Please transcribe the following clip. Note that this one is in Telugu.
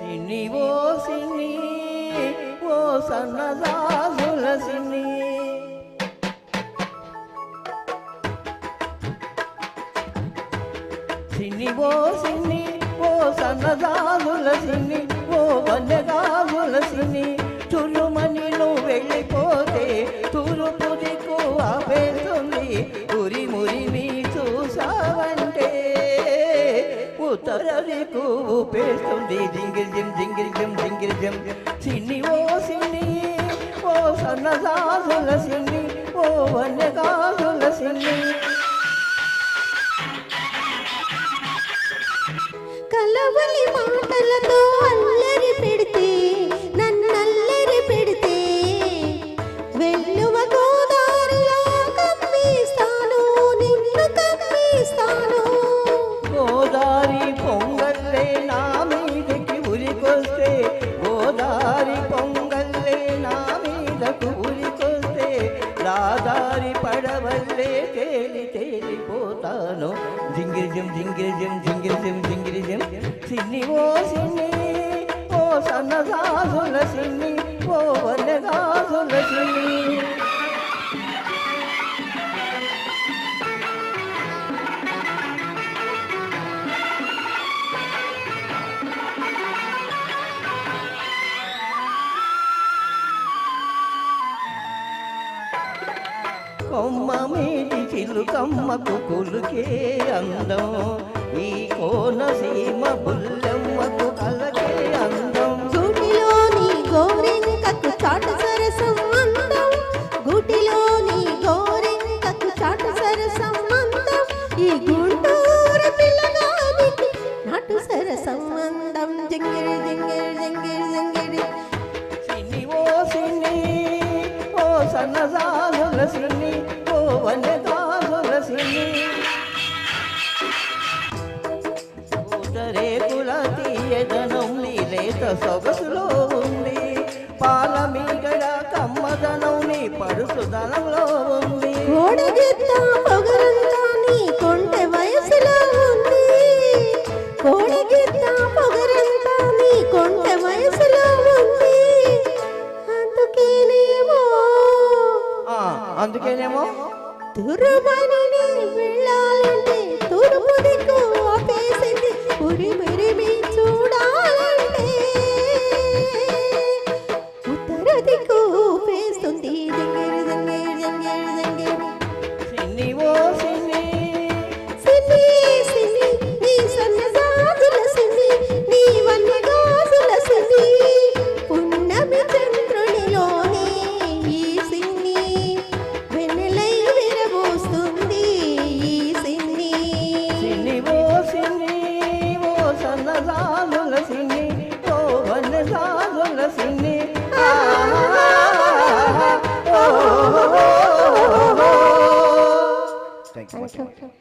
సిన్ని ఓ సిన్ని ఓ సన్నజాజుల సిన్ని సిన్ని ఓ సిన్ని ఓ సన్నజాజుల సిన్ని ఓ వన్నెగాజుల సిన్ని చురుమని నువ్వు వెళ్ళిపోతే తూర్పు దిక్కు ఆపేస్తుంది ఉరి మురిమి చూసావంటే ఉత్తర దిక్కు ఊపేస్తుంది జింగిరిజం జింగిరిజం జింగిరిజం సిన్ని ఓ సిన్ని ఓ సన్నజాజుల సిన్ని ఓ వన్నెగాజుల సిన్ని కలవలి మాటలతో అల్లరి పెడితే నన్నల్లరి పెడితే వెల్లువ గోదారిలా కమ్మిస్తాను నిన్ను కమ్మిస్తాను గోదారి పొంగల్లే నా మీదకి ఉరికొస్తే గోదారి పొంగల్లే నా మీదకు ఉరికొస్తే రాదారి పడవల్లే తేలి తేలిపోతాను జింగిరిజం జింగిరిజం జింగిరిజం జింగిరిజం సిన్ని ఓ సిన్ని ఓ సన్నజాజుల సిన్ని ఓ వన్నెగాజుల సిన్ని కొమ్మ మీది చిలుకమ్మకు కులుకే అందం ఈ కోనసీమ బుల్లెమ్మకు కలకే అందం గూటిలోని గోరింకకు చాటు సరసం అందం గూటిలోని గోరింకకు చాటు సరసం అందం ఈ గుంటూరు పిల్లగానికి నాటు సరసం అందం జింగిరి జింగిరి జింగిరి జింగిరి సిన్ని ఓ సిన్ని ఓ సన్నజాజుల సిన్ని ఓ వన్నెగాజుల సిన్ని రేకుల తీయదనం నీ లేత సొగసులో ఉంది పాల మీగడ కమ్మదనం నీ పడుసుదనంలో ఉంది కోడగిత్త పొగరంతా నీ కొంటె వయసులో ఉంది కోడగిత్త పొగరంతా నీ కొంటె వయసులో ఉంది అందుకేనేమో తురుమని వెళ్ళాలంటే తూర్పు దిక్కు ఆపేసింది ఉరి మిరిమి చూడాలంటే ఉత్తర దిక్కు ఊపేస్తుంది జింగిరి జింగిరి జింగిరి జింగిరి సిన్ని ఓ సిన్ని సిన్ని సిన్ని నీ సన్నజాజుల సిన్ని నీ వన్నెగాజుల సిన్ని పున్నమి చంద్రునిలోనే ఈ సిన్ని వెన్నెలై విరబోస్తుంది ఈ సిన్ని సిన్ని ఓ సిన్ని ఓ సన్నజాజుల సిన్ని ఓ వన్నెగాజుల సిన్ని Thank you.